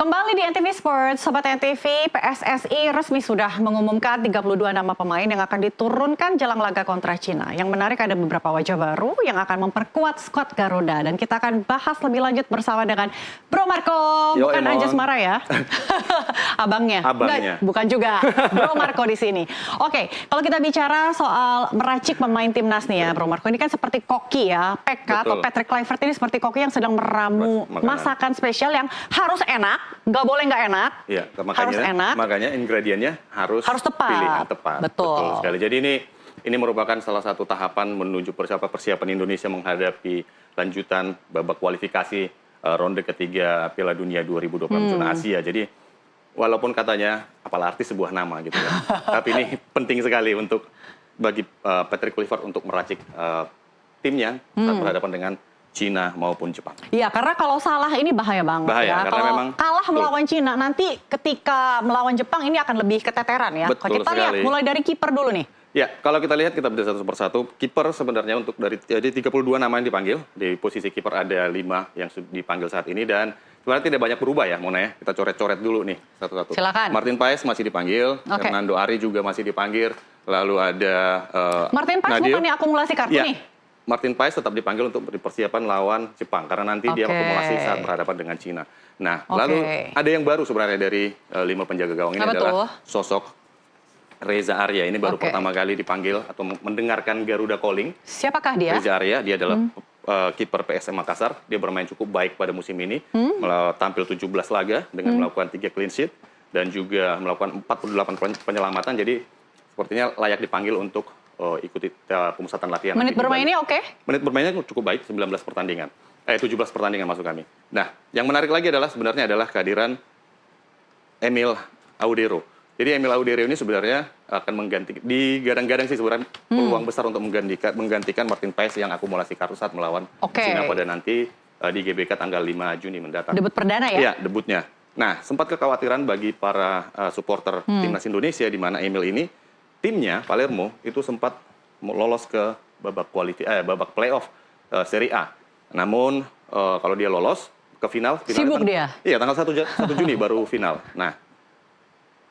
Kembali di NTV Sports, Sobat NTV, PSSI resmi sudah mengumumkan 32 nama pemain yang akan diturunkan jelang laga kontra Cina. Yang menarik ada beberapa wajah baru yang akan memperkuat skuad Garuda. Dan kita akan bahas lebih lanjut bersama dengan Bro Marco, bukan Anjas Mara ya. Abangnya. Abangnya. Enggak, bukan juga. Bro Marco di sini. Oke, kalau kita bicara soal meracik pemain timnas nih ya, Bro Marco. Ini kan seperti koki ya, PK atau Patrick Kluivert ini seperti koki yang sedang meramu masakan spesial yang harus enak. Nggak boleh nggak enak, ya, harus enak. Makanya ingredientnya harus tepat. Pilihan tepat. Betul sekali. Jadi ini merupakan salah satu tahapan menuju persiapan Indonesia menghadapi lanjutan babak kualifikasi ronde ketiga Piala Dunia 2026 zona Asia. Jadi walaupun katanya apalah arti sebuah nama gitu ya, tapi ini penting sekali untuk bagi Patrick Kluivert untuk meracik timnya saat berhadapan dengan Cina maupun Jepang. Iya, karena kalau salah ini bahaya banget ya. Karena kalau memang kalah melawan Cina, nanti ketika melawan Jepang ini akan lebih keteteran ya. Kalau kita lihat mulai dari kiper dulu nih. Ya, kalau kita lihat kita bedah satu persatu, kiper sebenarnya untuk dari 32 nama yang dipanggil, di posisi kiper ada 5 yang dipanggil saat ini dan sebenarnya tidak banyak berubah ya, Mona ya. Kita coret-coret dulu nih satu-satu. Silakan. Martin Paes masih dipanggil, Fernando Ari juga masih dipanggil, lalu ada Martin Paes bukannya akumulasi kartu nih? Martin Paes tetap dipanggil untuk dipersiapan lawan Jepang karena nanti dia akumulasi saat berhadapan dengan Cina. Nah, lalu ada yang baru sebenarnya dari 5 penjaga gawang ini adalah sosok Reza Arya. Ini baru pertama kali dipanggil atau mendengarkan Garuda Calling. Siapakah dia? Reza Arya, dia adalah kiper PSM Makassar. Dia bermain cukup baik pada musim ini, tampil 17 laga dengan melakukan 3 clean sheet dan juga melakukan 48 penyelamatan. Jadi sepertinya layak dipanggil untuk ikuti pemusatan latihan. Menit bermainnya Menit bermainnya cukup baik, 17 pertandingan. 17 pertandingan maksud kami. Nah, yang menarik lagi sebenarnya adalah kehadiran Emil Audero. Jadi Emil Audero ini sebenarnya akan menggantikan, digadang-gadang sih sebenarnya peluang besar untuk menggantikan Martin Paes yang akumulasi kartu saat melawan Cina pada nanti di GBK tanggal 5 Juni mendatang. Debut perdana ya? Iya, debutnya. Nah, sempat kekhawatiran bagi para supporter timnas Indonesia di mana Emil ini timnya Palermo itu sempat lolos ke babak playoff Serie A. Namun kalau dia lolos ke final sibuk dia. Iya, tanggal 1 Juni baru final. Nah,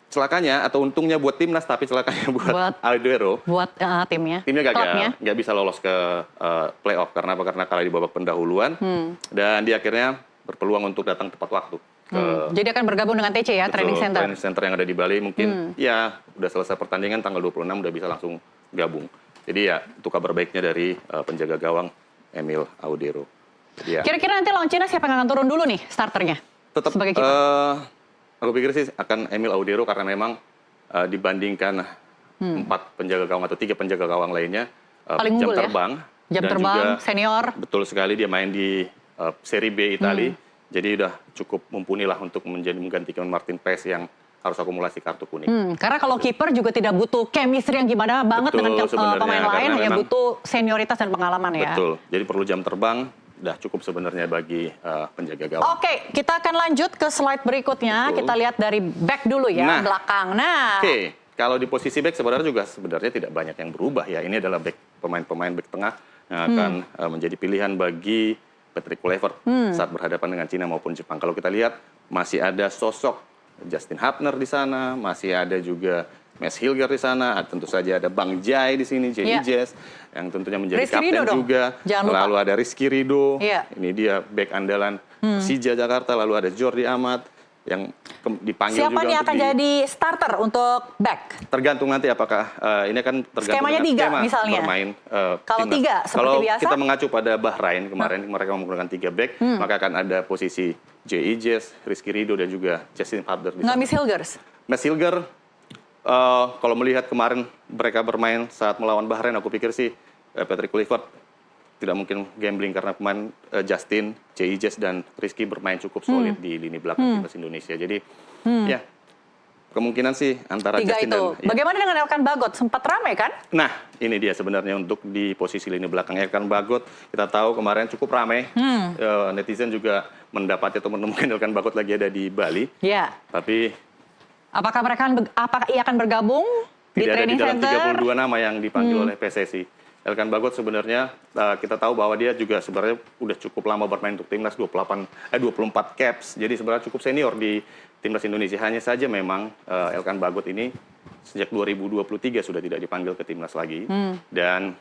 celakanya atau untungnya buat timnas tapi celakanya buat Audero, buat timnya gagal, nggak bisa lolos ke playoff karena kalah di babak pendahuluan dan dia akhirnya berpeluang untuk datang tepat waktu. Jadi akan bergabung dengan TC ya, Training Center. Training Center yang ada di Bali mungkin ya udah selesai pertandingan tanggal 26 udah bisa langsung gabung. Jadi ya itu kabar baiknya dari penjaga gawang Emil Audero. Kira-kira nanti lawan Cina siapa yang akan turun dulu nih starternya? Tetap sebagai kiper. Aku pikir sih akan Emil Audero karena memang dibandingkan 4 penjaga gawang atau 3 penjaga gawang lainnya paling jam unggul terbang ya? Jam terbang, juga, senior. Betul sekali dia main di Serie B Italia. Jadi udah cukup mumpuni lah untuk menggantikan Martin Paes yang harus akumulasi kartu kuning. Karena kalau kiper juga tidak butuh chemistry yang gimana banget dengan pemain lain, hanya butuh senioritas dan pengalaman ya. Betul, jadi perlu jam terbang, udah cukup sebenarnya bagi penjaga gawang. Oke, kita akan lanjut ke slide berikutnya. Kita lihat dari back dulu ya, belakang. Kalau di posisi back sebenarnya tidak banyak yang berubah ya. Ini adalah pemain-pemain back tengah yang akan menjadi pilihan bagi Patrick Kluivert saat berhadapan dengan Cina maupun Jepang. Kalau kita lihat masih ada sosok Justin Hapner di sana, masih ada juga Mes Hilger di sana, tentu saja ada Bang Jai di sini, Jazz yang tentunya menjadi kapten juga. Lalu ada Rizky Ridho, ini dia back andalan Persija Jakarta, lalu ada Jordi Amat yang dipanggil siapa nih akan jadi starter untuk back? Tergantung nanti apakah ini kan tergantung skemanya 3 misalnya. Bermain kalau 3 seperti kalau biasa. Kita mengacu pada Bahrain kemarin mereka menggunakan 3 back, maka akan ada posisi Jazz, Rizky Ridho dan juga Justin Hapner di sana. Mes Hilger. Mes Hilger kalau melihat kemarin mereka bermain saat melawan Bahrain, aku pikir sih Patrick Kluivert tidak mungkin gambling karena pemain Justin, Jazz dan Rizky bermain cukup solid di lini belakang timnas Indonesia. Jadi ya kemungkinan sih antara 3 Justin itu. dan Bagaimana dengan Elkan Bagot? Sempat ramai kan? Nah, ini dia sebenarnya untuk di posisi lini belakang Elkan Bagot. Kita tahu kemarin cukup ramai. Netizen juga mendapati atau menemukan Elkan Bagot lagi ada di Bali. Iya. Tapi apakah ia akan bergabung di Training Center? Tidak ada di dalam 32 nama yang dipanggil oleh PSSI. Elkan Bagot sebenarnya kita tahu bahwa dia juga sebenarnya udah cukup lama bermain untuk timnas 24 caps. Jadi sebenarnya cukup senior di timnas Indonesia. Hanya saja memang Elkan Bagot ini sejak 2023 sudah tidak dipanggil ke timnas lagi. Dan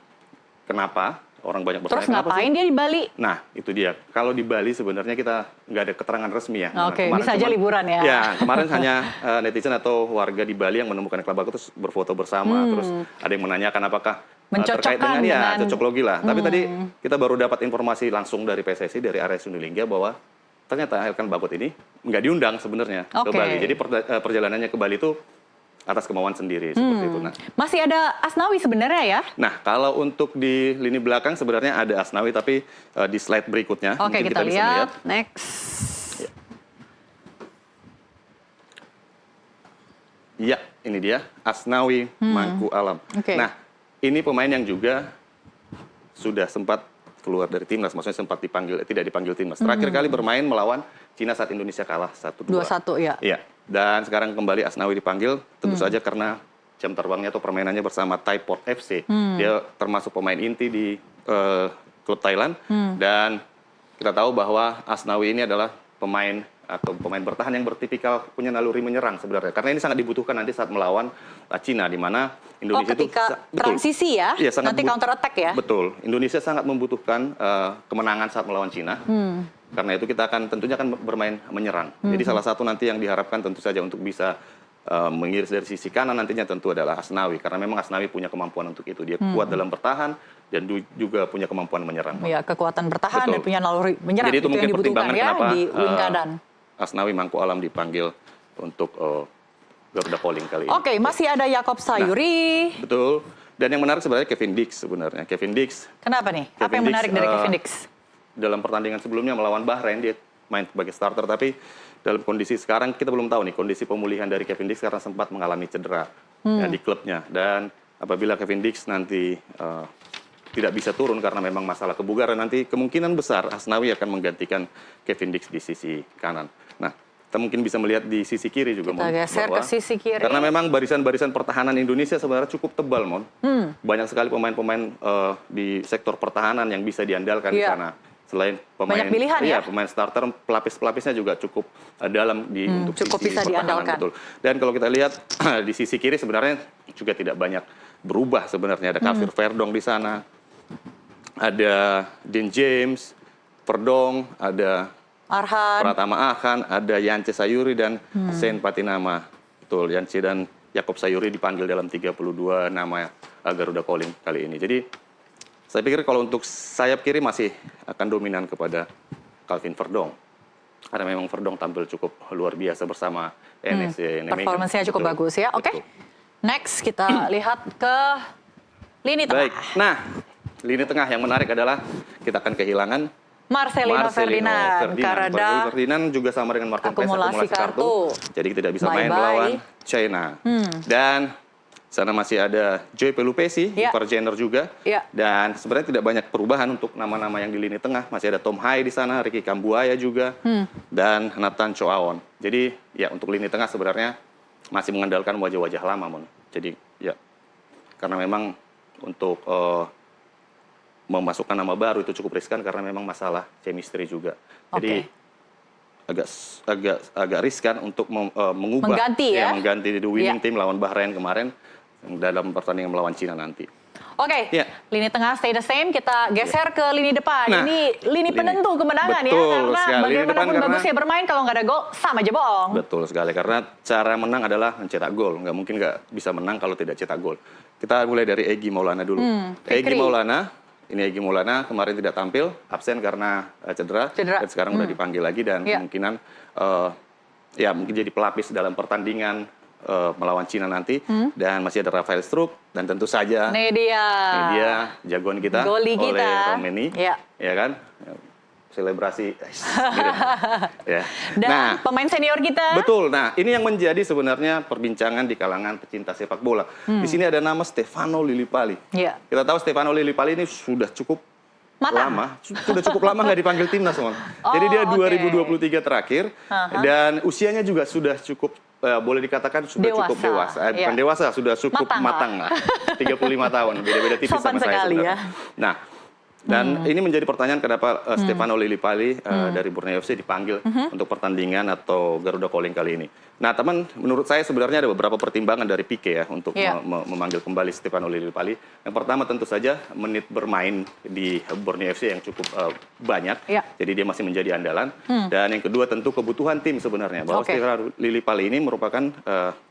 kenapa? Orang banyak bertanya. Terus ngapain dia di Bali? Nah, itu dia. Kalau di Bali sebenarnya kita nggak ada keterangan resmi ya. Oke, bisa aja liburan ya. Ya, kemarin hanya netizen atau warga di Bali yang menemukan Elkan Bagot terus berfoto bersama. Terus ada yang menanyakan apakah terkait dengan ya cocoklogi lah. Tapi tadi kita baru dapat informasi langsung dari PSSI, dari Arya Sinulinga bahwa ternyata Elkan Bagot ini nggak diundang sebenarnya ke Bali. Jadi perjalanannya ke Bali itu atas kemauan sendiri seperti itu. Nah, masih ada Asnawi sebenarnya ya? Nah, kalau untuk di lini belakang sebenarnya ada Asnawi, tapi di slide berikutnya Oke, mungkin kita bisa lihat. melihat. Next. Ya, ini dia Asnawi Mangku Alam. Oke. Nah, ini pemain yang juga sudah sempat keluar dari timnas, maksudnya sempat tidak dipanggil timnas. Terakhir kali bermain melawan Cina saat Indonesia kalah 1-2. 2-1 ya. Iya. Dan sekarang kembali Asnawi dipanggil, tentu saja karena jam terbangnya atau permainannya bersama Thaiport FC. Dia termasuk pemain inti di klub Thailand. Dan kita tahu bahwa Asnawi ini adalah pemain bertahan yang bertipikal punya naluri menyerang sebenarnya. Karena ini sangat dibutuhkan nanti saat melawan Cina, di mana Indonesia ketika transisi ya, iya, sangat nanti counter attack ya. Betul, Indonesia sangat membutuhkan kemenangan saat melawan Cina. Karena itu kita tentunya akan bermain menyerang. Jadi salah satu nanti yang diharapkan tentu saja untuk bisa mengiris dari sisi kanan nantinya tentu adalah Asnawi. Karena memang Asnawi punya kemampuan untuk itu. Dia kuat dalam bertahan dan juga punya kemampuan menyerang. Ya, kekuatan bertahan Betul. dan punya naluri menyerang. Jadi itu mungkin yang dibutuhkan pertimbangan ya kenapa di wing kanan. Asnawi Mangku Alam dipanggil untuk Garuda Calling kali ini. Oke, masih ada Yakob Sayuri. Betul. Dan yang menarik sebenarnya Kevin Dix sebenarnya. Kevin Dix. Kenapa nih? Apa Kevin yang Dix, menarik dari Kevin Dix? Dalam pertandingan sebelumnya melawan Bahrain dia main sebagai starter, tapi dalam kondisi sekarang kita belum tahu nih kondisi pemulihan dari Kevin Dix karena sempat mengalami cedera ya, di klubnya. Dan apabila Kevin Dix nanti tidak bisa turun karena memang masalah kebugaran, nanti kemungkinan besar Asnawi akan menggantikan Kevin Dix di sisi kanan. Nah, kita mungkin bisa melihat di sisi kiri juga, Kita geser ke sisi kiri. karena memang barisan-barisan pertahanan Indonesia sebenarnya cukup tebal, Mon. Banyak sekali pemain-pemain di sektor pertahanan yang bisa diandalkan di sana. Selain pemain, banyak pilihan ya? Pemain starter, pelapis-pelapisnya juga cukup dalam untuk cukup sisi bisa pertahanan. diandalkan. Betul. Dan kalau kita lihat di sisi kiri sebenarnya juga tidak banyak berubah sebenarnya. Ada Kafir Verdong di sana, ada Dean James, Verdong, ada Pratama Arhan, ada Yance Sayuri dan Sen Patinama. Betul, Yance dan Yakob Sayuri dipanggil dalam 32 nama Garuda Calling kali ini. Jadi saya pikir kalau untuk sayap kiri masih akan dominan kepada Calvin Verdong. Karena memang Verdong tampil cukup luar biasa bersama NSC. Performanya cukup bagus ya. Oke. Next kita lihat ke lini tengah. Baik. Nah, lini tengah yang menarik adalah kita akan kehilangan Marcelino Ferdinand. Karena Ferdinand juga sama dengan Martin Paes akumulasi kartu. Jadi tidak bisa main melawan China. Dan sana masih ada Joy Pelupesi, Jenner juga. Dan sebenarnya tidak banyak perubahan untuk nama-nama yang di lini tengah. Masih ada Tom Hai di sana, Ricky Kambuaya juga, dan Nathan Choaon. Jadi ya untuk lini tengah sebenarnya masih mengandalkan wajah-wajah lama, Mon. Jadi ya karena memang untuk memasukkan nama baru itu cukup riskan karena memang masalah chemistry juga. Jadi agak riskan untuk mengubah mengganti the winning team lawan Bahrain kemarin dalam pertandingan melawan Cina nanti. Oke, lini tengah stay the same, kita geser ke lini depan. Nah, ini lini penentu kemenangan ya, karena bagaimanapun bagusnya bermain kalau nggak ada gol sama aja bohong. Betul sekali, karena cara menang adalah mencetak gol. Nggak mungkin nggak bisa menang kalau tidak cetak gol. Kita mulai dari Egy Maulana dulu. Egy Maulana kemarin tidak tampil, absen karena cedera. Dan sekarang udah dipanggil lagi dan kemungkinan mungkin jadi pelapis dalam pertandingan melawan Cina nanti. Dan masih ada Rafael Struijk dan tentu saja ini dia jagoan kita oleh Romeni, ya kan, selebrasi ya. Dan pemain senior kita. Betul. Nah, ini yang menjadi sebenarnya perbincangan di kalangan pecinta sepak bola. Di sini ada nama Stefano Lillipali. Kita tahu Stefano Lillipali ini sudah cukup lama, sudah cukup lama nggak dipanggil timnas, Mon. Jadi dia oke. 2023 terakhir dan usianya juga sudah cukup boleh dikatakan sudah cukup dewasa. Bukan dewasa, sudah cukup matang lah. 35 tahun, beda-beda tipis Sopan sama saya sekali sebenarnya. ya. Nah, dan ini menjadi pertanyaan kenapa Stefano Lillipali dari Borneo FC dipanggil untuk pertandingan atau Garuda Calling kali ini. Nah, teman, menurut saya sebenarnya ada beberapa pertimbangan dari Pique ya untuk memanggil kembali Stefano Lillipali. Yang pertama tentu saja menit bermain di Borneo FC yang cukup banyak, jadi dia masih menjadi andalan. Dan yang kedua tentu kebutuhan tim sebenarnya, bahwa Stefano Lillipali ini merupakan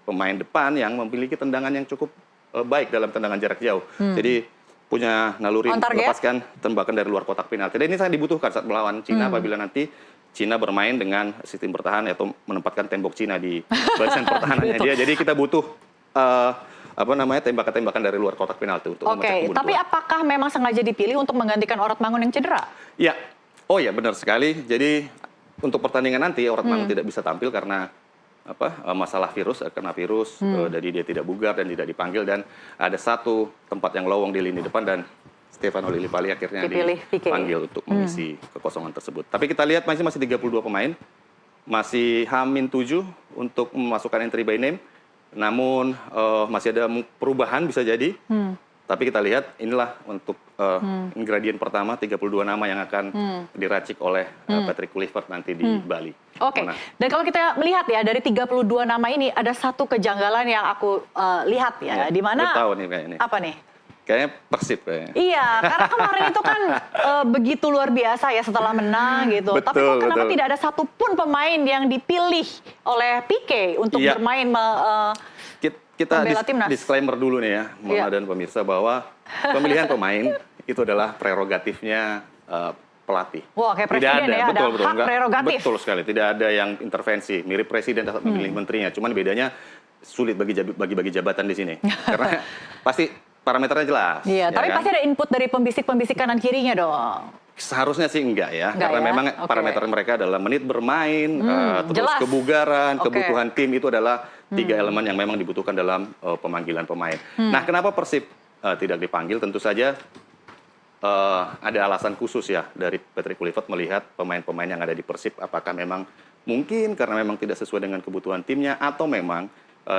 pemain depan yang memiliki tendangan yang cukup baik dalam tendangan jarak jauh. Jadi punya naluri melepaskan tembakan dari luar kotak penalti. Dan ini sangat dibutuhkan saat melawan Cina apabila nanti Cina bermain dengan sistem bertahan atau menempatkan tembok Cina di barisan pertahanannya dia. Jadi kita butuh tembakan-tembakan dari luar kotak penalti untuk memecah kebuntuan. Tapi apakah memang sengaja dipilih untuk menggantikan Orad Mangun yang cedera? Ya, oh ya benar sekali. Jadi untuk pertandingan nanti Orad Mangun tidak bisa tampil karena masalah virus, kena virus, jadi dia tidak bugar dan tidak dipanggil, dan ada satu tempat yang lowong di lini depan dan Stefano Lillipali akhirnya dipanggil untuk mengisi kekosongan tersebut. Tapi kita lihat masih 32 pemain, masih H-7 untuk memasukkan entry by name, namun masih ada perubahan bisa jadi. Tapi kita lihat inilah untuk ingredient pertama, 32 nama yang akan diracik oleh Patrick Kluivert nanti di Bali. Oke, dan kalau kita melihat ya dari 32 nama ini ada satu kejanggalan yang aku lihat ya, di mana tahu nih kayaknya. Apa nih? Kayaknya Persib kayaknya. Iya, karena kemarin itu kan begitu luar biasa ya setelah menang gitu. Tapi kok kenapa tidak ada satupun pemain yang dipilih oleh Pique untuk bermain kita disclaimer dulu nih ya, Mona dan pemirsa, bahwa pemilihan pemain itu adalah prerogatifnya pelatih. Wah, kayak presiden ya, ada hak prerogatif. Betul sekali, tidak ada yang intervensi. Mirip presiden saat memilih menterinya, cuman bedanya sulit bagi jabatan di sini. Karena pasti parameternya jelas. Iya, tapi pasti ada input dari pembisik-pembisik kanan kirinya dong. Seharusnya sih enggak ya, karena memang parameter mereka adalah menit bermain, terus kebugaran, kebutuhan tim, itu adalah 3 elemen yang memang dibutuhkan dalam pemanggilan pemain. Nah, kenapa Persib tidak dipanggil? Tentu saja ada alasan khusus ya dari Patrick Kluivert melihat pemain-pemain yang ada di Persib, apakah memang mungkin karena memang tidak sesuai dengan kebutuhan timnya, atau memang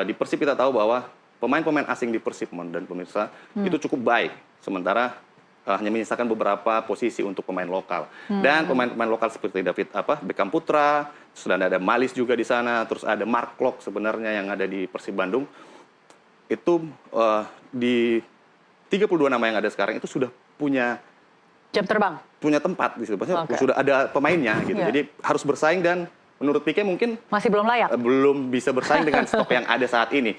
di Persib kita tahu bahwa pemain-pemain asing di Persib, dan pemirsa, itu cukup baik, sementara hanya menyisakan beberapa posisi untuk pemain lokal. Dan pemain-pemain lokal seperti Beckham Putra, sudah ada Malis juga di sana, terus ada Mark Klok sebenarnya yang ada di Persib Bandung. Itu di 32 nama yang ada sekarang itu sudah punya jam terbang, punya tempat di situ. Sudah ada pemainnya gitu. Jadi harus bersaing, dan menurut Pique mungkin masih belum layak, belum bisa bersaing dengan stok yang ada saat ini.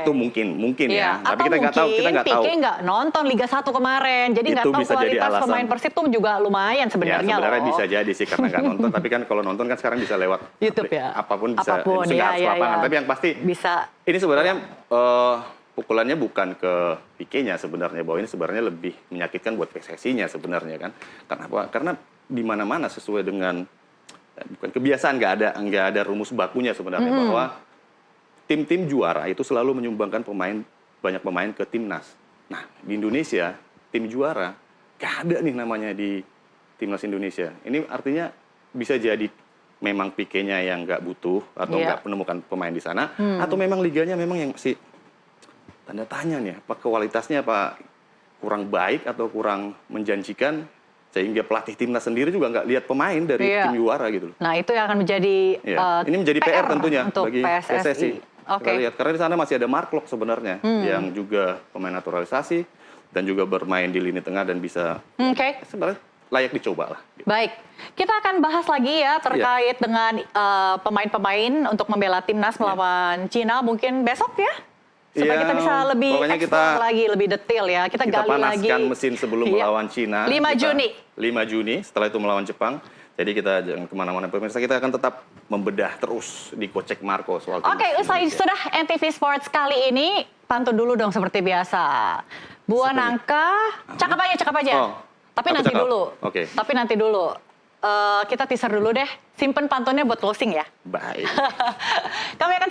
Itu mungkin ya. Tapi kita nggak tahu. Pique nggak nonton Liga 1 kemarin, jadi nggak tahu kualitas pemain Persib tuh juga lumayan sebenarnya. Sebenarnya bisa jadi sih karena nggak nonton. Tapi kan kalau nonton kan sekarang bisa lewat YouTube ya. Apapun bisa harus lapangan. Tapi yang pasti bisa. Ini sebenarnya pukulannya bukan ke Pique-nya sebenarnya, bahwa ini sebenarnya lebih menyakitkan buat PSSI-nya sebenarnya kan. Kenapa? Karena di mana-mana sesuai dengan bukan kebiasaan, nggak ada rumus bakunya sebenarnya, bahwa tim-tim juara itu selalu menyumbangkan banyak pemain ke timnas. Nah, di Indonesia tim juara nggak ada nih namanya di timnas Indonesia. Ini artinya bisa jadi memang Pique-nya yang nggak butuh atau nggak menemukan pemain di sana, atau memang liganya memang yang masih tanda tanya nih, apa kualitasnya kurang baik atau kurang menjanjikan, sehingga pelatih timnas sendiri juga nggak lihat pemain dari tim juara gitu. Nah, itu yang akan menjadi ini menjadi PR tentunya untuk bagi PSSI. Kita lihat, karena di sana masih ada Mark Klok sebenarnya yang juga pemain naturalisasi dan juga bermain di lini tengah dan bisa sebenarnya layak dicoba lah. Baik, kita akan bahas lagi ya terkait dengan pemain-pemain untuk membela timnas melawan Cina mungkin besok ya. Supaya kita bisa lebih eksplor lagi, lebih detail ya. Kita gali lagi. Kita panaskan mesin sebelum melawan Cina. 5 Juni. 5 Juni, setelah itu melawan Jepang. Jadi kita jangan kemana-mana pemirsa, kita akan tetap membedah terus di Kocek Marco soal timnas. Oke, usai sudah NTV Sports kali ini, pantun dulu dong seperti biasa. Buah nangka, cakep aja. Tapi nanti dulu. Tapi nanti dulu. Kita teaser dulu deh. Simpen pantunnya buat closing ya. Baik. Kami akan